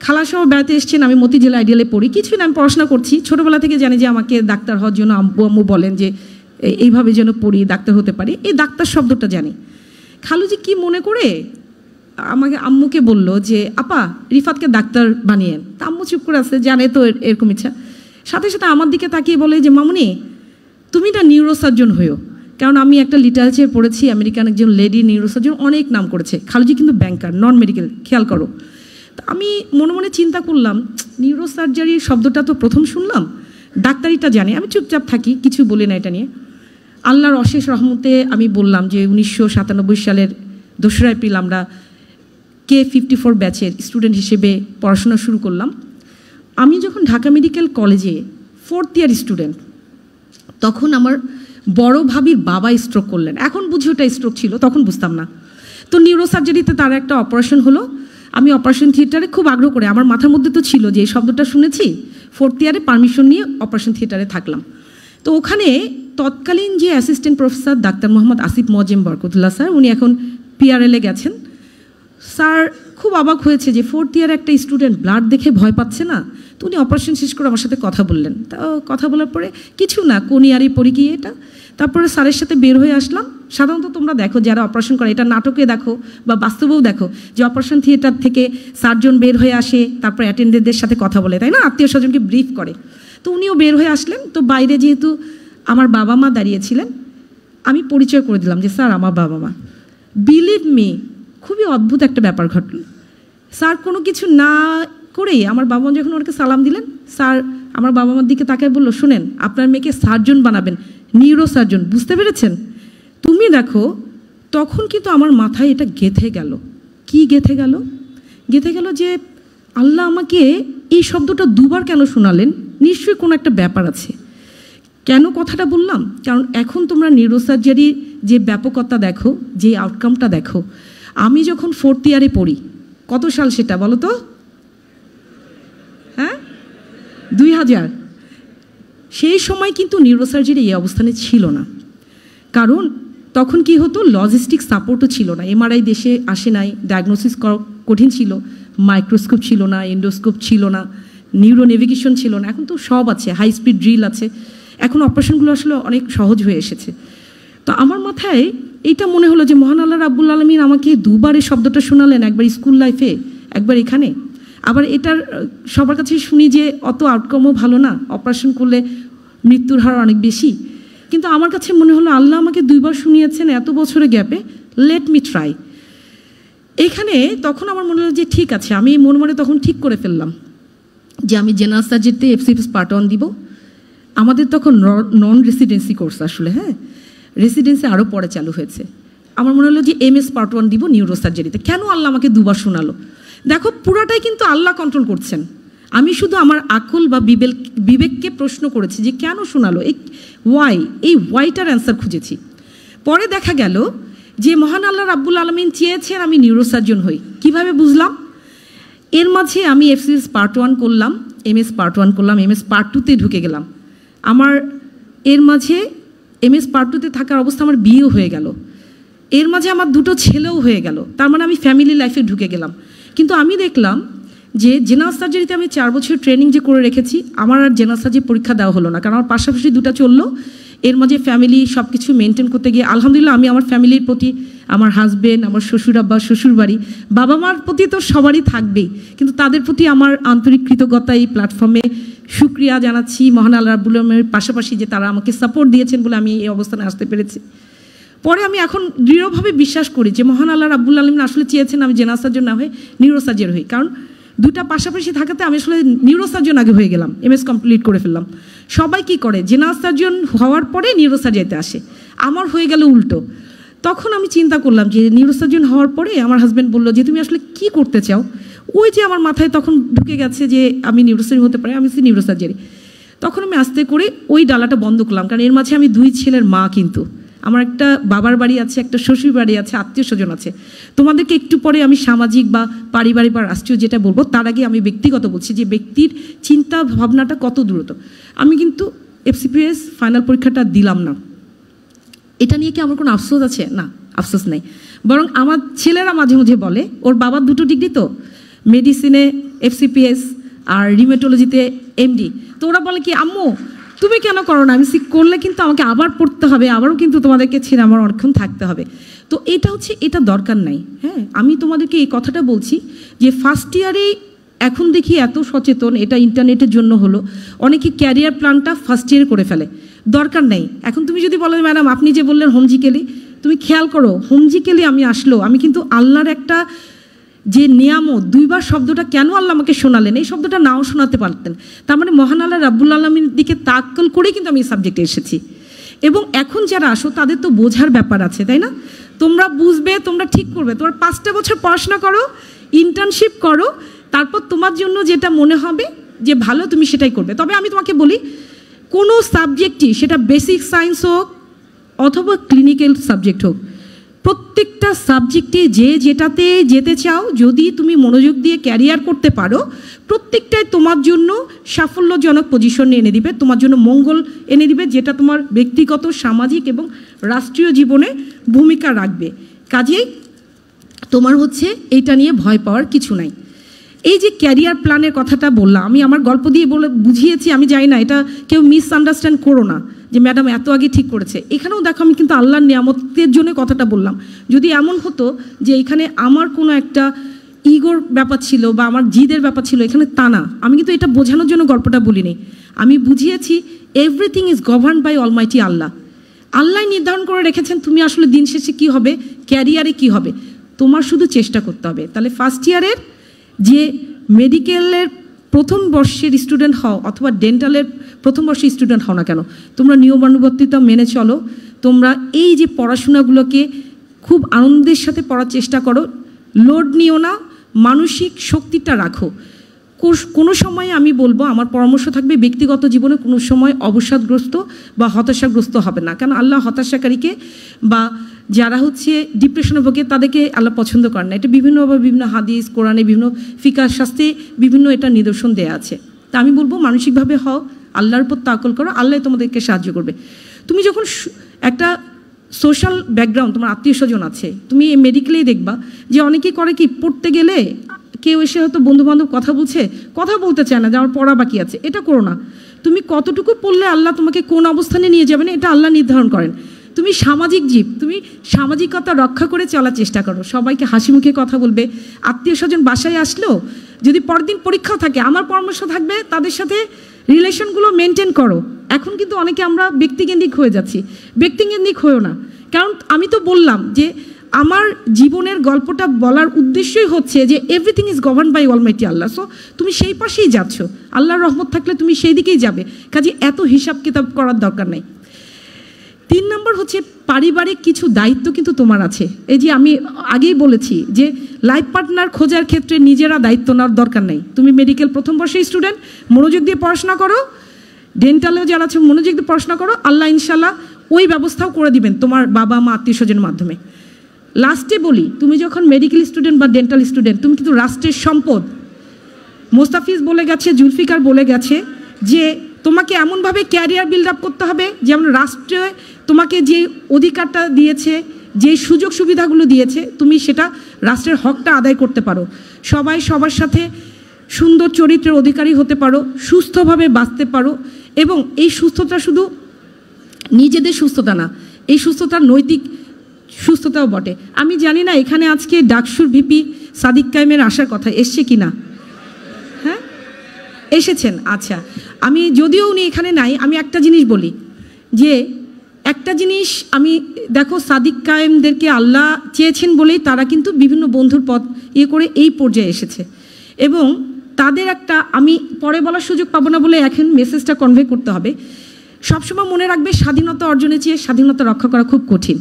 খালাসহ বেড়াতে এসছেন। আমি মতিঝিল আইডিয়ালে পড়ি, কিছুই না, আমি পড়াশোনা করছি। ছোটোবেলা থেকে জানি যে আমাকে ডাক্তার হওয়ার জন্য আম্মু বলেন যে এইভাবে যেন পড়ি, ডাক্তার হতে পারি। এই ডাক্তার শব্দটা জানি। খালুজি কি মনে করে আমাকে আম্মুকে বলল যে আপা রিফাতকে ডাক্তার বানিয়েন। তা আম্মু চুপ করে আছে, জানে তো এরকম ইচ্ছা। সাথে সাথে আমার দিকে তাকিয়ে বলে যে মামুনি তুমি না নিউরোসার্জন হয়েও, কারণ আমি একটা লিটারেচার পড়েছি, আমেরিকান একজন লেডি নিউরোসার্জন, অনেক নাম করেছে। খালুজি কিন্তু ব্যাংকার, নন মেডিকেল, খেয়াল করো। তা আমি মনে মনে চিন্তা করলাম, নিউরোসার্জারি শব্দটা তো প্রথম শুনলাম, ডাক্তারিটা জানি। আমি চুপচাপ থাকি, কিছু বলি না এটা নিয়ে। আল্লাহর অশেষ রহমতে আমি বললাম যে 1997 সালের 2রা এপ্রিল আমরা K54 ব্যাচের স্টুডেন্ট হিসেবে পড়াশোনা শুরু করলাম। আমি যখন ঢাকা মেডিকেল কলেজে 4th ইয়ার স্টুডেন্ট, তখন আমার বড় ভাবির বাবা স্ট্রোক করলেন। এখন বুঝি ওটা স্ট্রোক ছিল, তখন বুঝতাম না। তো নিউরোসার্জারিতে তার একটা অপারেশন হলো। আমি অপারেশন থিয়েটারে খুব আগ্রহ করে, আমার মাথার মধ্যে তো ছিল যে এই শব্দটা শুনেছি, 4th ইয়ারে পারমিশন নিয়ে অপারেশন থিয়েটারে থাকলাম। তো ওখানে তৎকালীন যে assistant professor doctor Mohammad Asif Moazzem Barkatullah sir, উনি এখন PRL-এ গেছেন। স্যার খুব অবাক হয়েছে যে 4th ইয়ার একটা স্টুডেন্ট ব্লাড দেখে ভয় পাচ্ছে না। তো উনি অপারেশন শেষ করে আমার সাথে কথা বললেন। তা কথা বলার পরে কিছু না, কোন ইয়ারে পড়ি কি এটা। তারপরে স্যারের সাথে বের হয়ে আসলাম। সাধারণত তোমরা দেখো যারা অপারেশন করে, এটা নাটকে দেখো বা বাস্তবেও দেখো, যে অপারেশন থিয়েটার থেকে সার্জন বের হয়ে আসে, তারপর অ্যাটেন্ডেন্টদের সাথে কথা বলে, তাই না, আত্মীয় স্বজনকে ব্রিফ করে। তো উনিও বের হয়ে আসলেন। তো বাইরে যেহেতু আমার বাবা মা দাঁড়িয়েছিলেন, আমি পরিচয় করে দিলাম যে স্যার আমার বাবা মা। বিলিভ মি, খুবই অদ্ভুত একটা ব্যাপার ঘটল। স্যার কোনো কিছু না করেই আমার বাবা মা যখন ওনাকে সালাম দিলেন, স্যার আমার বাবা মার দিকে তাকায় বললো, শোনেন আপনার মেয়েকে সার্জন বানাবেন, নিউরো সার্জন, বুঝতে পেরেছেন? তুমি দেখো, তখন কিন্তু আমার মাথায় এটা গেঁথে গেল। কি গেঁথে গেল? গেঁথে গেল যে আল্লাহ আমাকে এই শব্দটা দুবার কেন শোনালেন, নিশ্চয়ই কোনো একটা ব্যাপার আছে। কেন কথাটা বললাম? কারণ এখন তোমরা নিউরোসার্জারির যে ব্যাপকতা দেখো, যে আউটকামটা দেখো। আমি যখন 4th ইয়ারে পড়ি, কত সাল সেটা বলো তো? হ্যাঁ, 2000। সেই সময় কিন্তু নিউরোসার্জারি এই অবস্থানে ছিল না। কারণ তখন কি হতো, লজিস্টিক সাপোর্টও ছিল না, MRI দেশে আসে নাই, ডায়াগনোসিস কঠিন ছিল, মাইক্রোস্কোপ ছিল না, এন্ডোস্কোপ ছিল না, নিউরো নেভিগেশন ছিল না। এখন তো সব আছে, হাই স্পিড ড্রিল আছে, এখন অপারেশনগুলো আসলে অনেক সহজ হয়ে এসেছে। তো আমার মাথায় এইটা মনে হলো যে মহান আল্লাহ রাব্বুল আলামিন আমাকে দুবার এই শব্দটা শোনালেন, একবার স্কুল লাইফে, একবার এখানে। আবার এটার সবার কাছে শুনি যে অত আউটকামও ভালো না, অপারেশন করলে মৃত্যুর হার অনেক বেশি। কিন্তু আমার কাছে মনে হলো আল্লাহ আমাকে 2বার শুনিয়েছেন এত বছরের গ্যাপে, লেট মি ট্রাই। এখানে তখন আমার মনে হলো যে ঠিক আছে, আমি মনে মনে তখন ঠিক করে ফেললাম যে আমি জেনারেল সার্জারিতে FCPS পার্ট 1 দিব। আমাদের তখন নন রেসিডেন্সি কোর্স আসলে, হ্যাঁ, রেসিডেন্সি আরও পরে চালু হয়েছে। আমার মনে হলো যে MS পার্ট 1 দিব নিউরোসার্জারিতে। কেন আল্লাহ আমাকে 2বার শোনালো? দেখো, পুরাটাই কিন্তু আল্লাহ কন্ট্রোল করছেন। আমি শুধু আমার আকল বা বিবেককে প্রশ্ন করেছি যে কেন শোনালো, এই ওয়াইটার অ্যান্সার খুঁজেছি। পরে দেখা গেল যে মহান আল্লাহ রাব্বুল আলামিন চেয়েছেন আমি নিউরোসার্জন হই। কিভাবে বুঝলাম? এর মাঝে আমি এফসিএস পার্ট 1 করলাম, এমএস পার্ট 1 করলাম, এমএস পার্ট 2তে ঢুকে গেলাম। আমার এর মাঝে এমএস পার্ট 2তে থাকার অবস্থা আমার বিয়েও হয়ে গেল। এর মাঝে আমার 2টো ছেলেও হয়ে গেল। তার মানে আমি ফ্যামিলি লাইফে ঢুকে গেলাম। কিন্তু আমি দেখলাম যে জেনারেল সার্জারিতে আমি 4 বছর ট্রেনিং যে করে রেখেছি, আমার আর জেনারেল সার্জারি পরীক্ষা দেওয়া হলো না, কারণ আমার পাশাপাশি 2টা চললো। এর মাঝে ফ্যামিলি সব কিছু মেনটেন করতে গিয়ে আলহামদুলিল্লাহ আমি আমার ফ্যামিলির প্রতি, আমার হাজব্যান্ড, আমার শ্বশুর আব্বা, শ্বশুর বাড়ি, বাবা মার প্রতি তো সবারই থাকবেই, কিন্তু তাদের প্রতি আমার আন্তরিক কৃতজ্ঞতা এই প্ল্যাটফর্মে শুকরিয়া জানাচ্ছি মহান আল্লাহ রাব্বুল আলামিনের পাশাপাশি যে তারা আমাকে সাপোর্ট দিয়েছেন বলে আমি এই অবস্থানে আসতে পেরেছি। পরে আমি এখন দৃঢ়ভাবে বিশ্বাস করি যে মহান আল্লাহ রাব্বুল আলামিন আসলে চেয়েছেন আমি জেনারেল সার্জন না হয়ে নিউরোসার্জন হই, কারণ 2টা পাশাপাশি থাকাতে আমি আসলে নিউরোসার্জন আগে হয়ে গেলাম, এমএস কমপ্লিট করে ফেললাম। সবাই কি করে জেনারেল সার্জন হওয়ার পরে নিউরোসার্জারিতে আসে, আমার হয়ে গেল উল্টো। তখন আমি চিন্তা করলাম যে নিউরোসার্জন হওয়ার পরে আমার হাজব্যান্ড বললো যে তুমি আসলে কি করতে চাও। ওই যে আমার মাথায় তখন ঢুকে গেছে যে আমি নিউরোসার্জন হতে পারি, আমি নিউরোসার্জারি। তখন আমি আস্তে করে ওই ডালাটা বন্ধ করলাম, কারণ এর মাঝে আমি 2 ছেলের মা, কিন্তু আমার একটা বাবার বাড়ি আছে, একটা শ্বশুর বাড়ি আছে, আত্মীয় স্বজন আছে। তোমাদেরকে একটু পরে আমি সামাজিক বা পারিবারিক বা রাষ্ট্রীয় যেটা বলবো, তার আগে আমি ব্যক্তিগত বলছি যে ব্যক্তির চিন্তা ভাবনাটা কত দূরত্ব। আমি কিন্তু এফসিপিএস ফাইনাল পরীক্ষাটা দিলাম না। এটা নিয়ে কি আমার কোনো আফসোস আছে? না, আফসোস নেই। বরং আমার ছেলেরা মাঝে মাঝে বলে ওর বাবার 2টো ডিগ্রি তো, মেডিসিনে এফসিপিএস আর রিমেটোলজিতে এমডি, তো ওরা বলে কি আম্মু তুমি কেন করো না? আমি করলে কিন্তু আমাকে আবার পড়তে হবে, আবারও কিন্তু তোমাদেরকে ছেড়ে আমার অনেকক্ষণ থাকতে হবে। তো এটা দরকার নাই। হ্যাঁ, আমি তোমাদেরকে এই কথাটা বলছি যে ফার্স্ট ইয়ারেই এখন দেখি এত সচেতন, এটা ইন্টারনেটের জন্য হলো, অনেকে ক্যারিয়ার প্ল্যানটা ফার্স্ট ইয়ারে করে ফেলে। দরকার নেই। এখন তুমি যদি বলো ম্যাডাম আপনি যে বললেন হোমজিক্যালি, তুমি খেয়াল করো হোমজিক্যালি আমি আমি কিন্তু আল্লাহর একটা যে নিয়ামত, 2বার শব্দটা কেন আল্লাহ আমাকে শোনালেন, এই শব্দটা নাও শোনাতে পারতেন। তার মানে মহান আল্লাহ রাব্বুল আলামিনের দিকে তাওয়াক্কুল করেই কিন্তু আমি এই সাবজেক্টে এসেছি। এবং এখন যারা আসো তাদের তো বোঝার ব্যাপার আছে, তাই না? তোমরা বুঝবে, তোমরা ঠিক করবে। তোমার 5টা বছর পড়াশোনা করো, ইন্টার্নশিপ করো, তারপর তোমার জন্য যেটা মনে হবে যে ভালো তুমি সেটাই করবে। তবে আমি তোমাকে বলি কোনো সাবজেক্টই, সেটা বেসিক সায়েন্স হোক অথবা ক্লিনিক্যাল সাবজেক্ট হোক, প্রত্যেকটা সাবজেক্টে যেটাতে যেতে চাও যদি তুমি মনোযোগ দিয়ে ক্যারিয়ার করতে পারো, প্রত্যেকটাই তোমার জন্য সাফল্যজনক পজিশন এনে দিবে, তোমার জন্য মঙ্গল এনে দিবে, যেটা তোমার ব্যক্তিগত, সামাজিক এবং রাষ্ট্রীয় জীবনে ভূমিকা রাখবে। কাজেই তোমার এইটা নিয়ে ভয় পাওয়ার কিছু নাই। এই যে ক্যারিয়ার প্ল্যানের কথাটা বললাম, আমি আমার গল্প দিয়ে বুঝিয়েছি, আমি জানি না এটা কেউ মিসআন্ডারস্ট্যান্ড করো না যে ম্যাডাম এত আগে ঠিক করেছে। এখানেও দেখো আমি কিন্তু আল্লাহর নিয়ামতের জন্য কথাটা বললাম। যদি এমন হতো যে এখানে আমার কোনো একটা ইগোর ব্যাপার ছিল বা আমার জিদের ব্যাপার ছিল, এখানে তা না। আমি কিন্তু এটা বোঝানোর জন্য গল্পটা বলিনি, আমি বুঝিয়েছি everything is governed by almighty Allah. Allah নির্ধারণ করে রেখেছেন তুমি আসলে দিন শেষে কী হবে, ক্যারিয়ারে কী হবে, তোমার শুধু চেষ্টা করতে হবে। তাহলে ফার্স্ট ইয়ারের যে মেডিকেলের প্রথম বর্ষের স্টুডেন্ট হও অথবা ডেন্টালের প্রথম বর্ষের স্টুডেন্ট হও না কেন, তোমরা নিয়মানুবর্তিতা মেনে চলো। তোমরা এই যে পড়াশোনাগুলোকে খুব আনন্দের সাথে পড়ার চেষ্টা করো, লোড নিও না, মানসিক শক্তিটা রাখো। কোনো সময় আমি বলবো, আমার পরামর্শ থাকবে ব্যক্তিগত জীবনে কোনো সময় অবসাদগ্রস্ত বা হতাশাগ্রস্ত হবে না, কারণ আল্লাহ হতাশাকারীকে বা যারা ডিপ্রেশনে ভোগে তাদেরকে আল্লাহ পছন্দ করেন না। এটা বিভিন্নভাবে বিভিন্ন হাদিস, কোরআনে, বিভিন্ন ফিকাহ শাস্ত্রে বিভিন্ন এটা নিদর্শন দেয়া আছে। তা আমি বলবো মানসিকভাবে হও, আল্লাহর উপর তাওয়াক্কুল করো, আল্লাহ তোমাদেরকে সাহায্য করবে। তুমি যখন একটা সোশ্যাল ব্যাকগ্রাউন্ড, তোমার আত্মীয় স্বজন আছে, তুমি এই মেডিকেলেই দেখবা যে অনেকেই করে কি, পড়তে গেলে কেউ এসে হয়তো বন্ধুবান্ধব কথা বলতে চায় না যে আমার পড়া বাকি আছে। এটা করো না। তুমি কতটুকু পড়লে আল্লাহ তোমাকে কোন অবস্থানে নিয়ে যাবেন এটা আল্লাহ নির্ধারণ করেন। তুমি সামাজিক জীব, তুমি সামাজিকতা রক্ষা করে চলার চেষ্টা করো, সবাইকে হাসি মুখে কথা বলবে। আত্মীয় স্বজন বাসায় আসলেও যদি পরের দিন পরীক্ষাও থাকে, আমার পরামর্শ থাকবে তাদের সাথে রিলেশনগুলো মেনটেন করো। এখন কিন্তু অনেকে আমরা ব্যক্তিকেন্দ্রিক হয়ে যাচ্ছি, ব্যক্তিকেন্দ্রিক হয়েও না। কারণ আমি তো বললাম যে আমার জীবনের গল্পটা বলার উদ্দেশ্যই যে everything is govern by almighty Allah. So তুমি সেই পাশেই যাচ্ছ, আল্লাহর রহমত থাকলে তুমি সেই দিকেই যাবে। কাজে এত হিসাব কিতাব করার দরকার নেই। 3 নম্বর পারিবারিক কিছু দায়িত্ব কিন্তু তোমার আছে। এই যে আমি আগেই বলেছি যে লাইফ পার্টনার খোঁজার ক্ষেত্রে নিজেরা দায়িত্ব নেওয়ার দরকার নেই। তুমি মেডিকেল প্রথম বর্ষের স্টুডেন্ট, মনোযোগ দিয়ে পড়াশোনা করো, ডেন্টালেও যারা আছে মনোযোগ দিয়ে পড়াশোনা করো, আল্লাহ ইনশাল্লাহ ওই ব্যবস্থাও করে দিবেন তোমার বাবা মা আত্মীয় স্বজনের মাধ্যমে। লাস্টে বলি, তুমি যখন মেডিকেল স্টুডেন্ট বা ডেন্টাল স্টুডেন্ট, তুমি কিন্তু রাষ্ট্রের সম্পদ। মোস্তাফিজ বলে গেছে, জুলফিকার বলে গেছে যে তোমাকে এমনভাবে ক্যারিয়ার বিল্ড আপ করতে হবে যেমন রাষ্ট্রে তোমাকে যে অধিকারটা দিয়েছে, যে সুযোগ সুবিধাগুলো দিয়েছে, তুমি সেটা রাষ্ট্রের হকটা আদায় করতে পারো, সবাই সবার সাথে সুন্দর চরিত্রের অধিকারী হতে পারো, সুস্থভাবে বাঁচতে পারো। এবং এই সুস্থতা শুধু নিজেদের সুস্থতা না, এই সুস্থতা নৈতিক সুস্থতাও বটে। আমি জানি না এখানে আজকে ডাকসুর ভিপি সাদিক কায়েমের আসার কথা এসছে কি না? হ্যাঁ, এসেছেন। আচ্ছা, আমি যদিও উনি এখানে নাই, আমি একটা জিনিস বলি যে একটা জিনিস আমি দেখো, সাদিক কায়েমদেরকে আল্লাহ চেয়েছেন বলেই তারা কিন্তু বিভিন্ন বন্ধুর পথ করে এই পর্যায়ে এসেছে। এবং তাদের একটা, আমি পরে বলার সুযোগ পাবো না বলে এখন মেসেজটা কনভে করতে হবে। সবসময় মনে রাখবে, স্বাধীনতা অর্জনের চেয়ে স্বাধীনতা রক্ষা করা খুব কঠিন।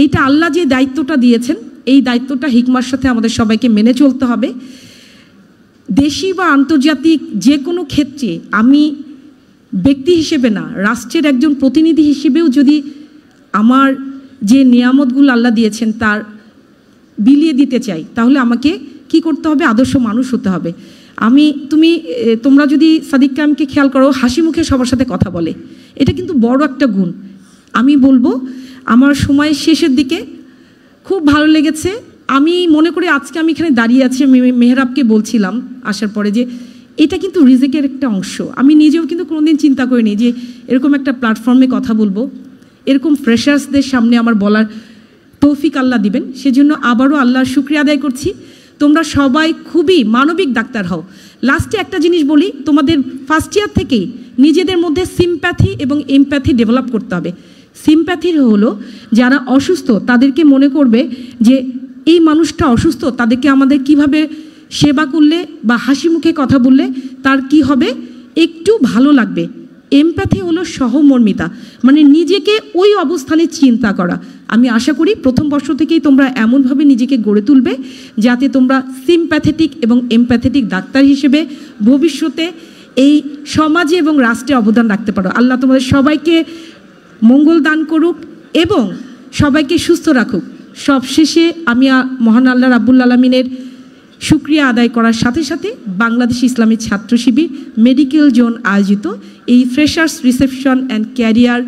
এইটা আল্লাহ যে দায়িত্বটা দিয়েছেন, এই দায়িত্বটা হিকমার সাথে আমাদের সবাইকে মেনে চলতে হবে। দেশি বা আন্তর্জাতিক যে কোনো ক্ষেত্রে আমি ব্যক্তি হিসেবে না, রাষ্ট্রের একজন প্রতিনিধি হিসেবেও যদি আমার যে নিয়ামতগুলো আল্লাহ দিয়েছেন তার বিলিয়ে দিতে চাই, তাহলে আমাকে কি করতে হবে? আদর্শ মানুষ হতে হবে। তোমরা যদি সাদিক কায়েমকে খেয়াল করো, হাসি মুখে সবার সাথে কথা বলে, এটা কিন্তু বড় একটা গুণ। আমি বলবো আমার সময়ের শেষের দিকে খুব ভালো লেগেছে। আমি মনে করি আজকে আমি এখানে দাঁড়িয়ে আছি, আমি মেহরাবকে বলছিলাম আসার পরে যে এটা কিন্তু রিজিকের একটা অংশ। আমি নিজেও কিন্তু কোনোদিন চিন্তা করিনি যে এরকম একটা প্ল্যাটফর্মে কথা বলবো, এরকম ফ্রেশার্সদের সামনে আমার বলার তৌফিক আল্লাহ দিবেন। সেজন্য আবারও আল্লাহর শুকরিয়া আদায় করছি। তোমরা সবাই খুবই মানবিক ডাক্তার হও। লাস্টে একটা জিনিস বলি, তোমাদের ফার্স্ট ইয়ার থেকেই নিজেদের মধ্যে সিম্প্যাথি এবং এমপ্যাথি ডেভেলপ করতে হবে। সিম্প্যাথির হলো যারা অসুস্থ তাদেরকে মনে করবে যে এই মানুষটা অসুস্থ, তাদেরকে আমাদের কিভাবে সেবা করলে বা হাসি মুখে কথা বললে তার কি হবে, একটু ভালো লাগবে। এমপ্যাথি হলো সহমর্মিতা, মানে নিজেকে ওই অবস্থানে চিন্তা করা। আমি আশা করি প্রথম বর্ষ থেকেই তোমরা এমনভাবে নিজেকে গড়ে তুলবে যাতে তোমরা সিম্প্যাথেটিক এবং এমপ্যাথেটিক ডাক্তার হিসেবে ভবিষ্যতে এই সমাজে এবং রাষ্ট্রে অবদান রাখতে পারো। আল্লাহ তোমাদের সবাইকে মঙ্গল দান করুক এবং সবাইকে সুস্থ রাখুক। সবশেষে আমি মহান আল্লাহ রাব্বুল আলামিনের শুকরিয়া আদায় করার সাথে সাথে বাংলাদেশ ইসলামী ছাত্র শিবির মেডিকেল জোন আয়োজিত এই ফ্রেশার্স রিসেপশন অ্যান্ড ক্যারিয়ার,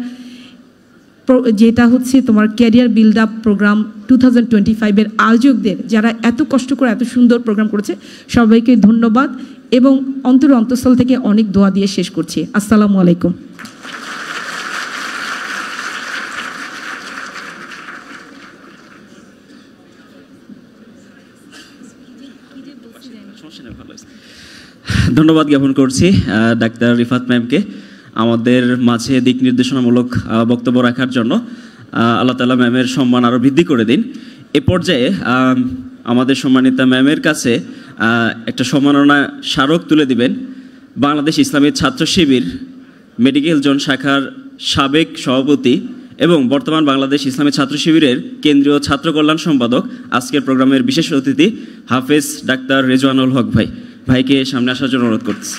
যেটা হচ্ছে তোমার ক্যারিয়ার বিল্ড আপ প্রোগ্রাম 2025-এর আয়োজকদের, যারা এত কষ্ট করে এত সুন্দর প্রোগ্রাম করেছে, সবাইকে ধন্যবাদ এবং অন্তঃস্থল থেকে অনেক দোয়া দিয়ে শেষ করছি। আসসালামু আলাইকুম। ধন্যবাদ জ্ঞাপন করছি ডাক্তার রিফাত ম্যামকে আমাদের মাঝে দিক নির্দেশনামূলক বক্তব্য রাখার জন্য। আল্লাহ তাআলা ম্যামের সম্মান আরও বৃদ্ধি করে দিন। এ পর্যায়ে আমাদের সম্মানিতা ম্যামের কাছে একটা সম্মাননা স্মারক তুলে দিবেন বাংলাদেশ ইসলামী ছাত্র শিবির মেডিকেল জোন শাখার সাবেক সভাপতি এবং বর্তমান বাংলাদেশ ইসলামী ছাত্র শিবিরের কেন্দ্রীয় ছাত্র কল্যাণ সম্পাদক, আজকের প্রোগ্রামের বিশেষ অতিথি হাফেজ ডাক্তার রেজওয়ানুল হক ভাইকে সামনে আসার জন্য অনুরোধ করছি।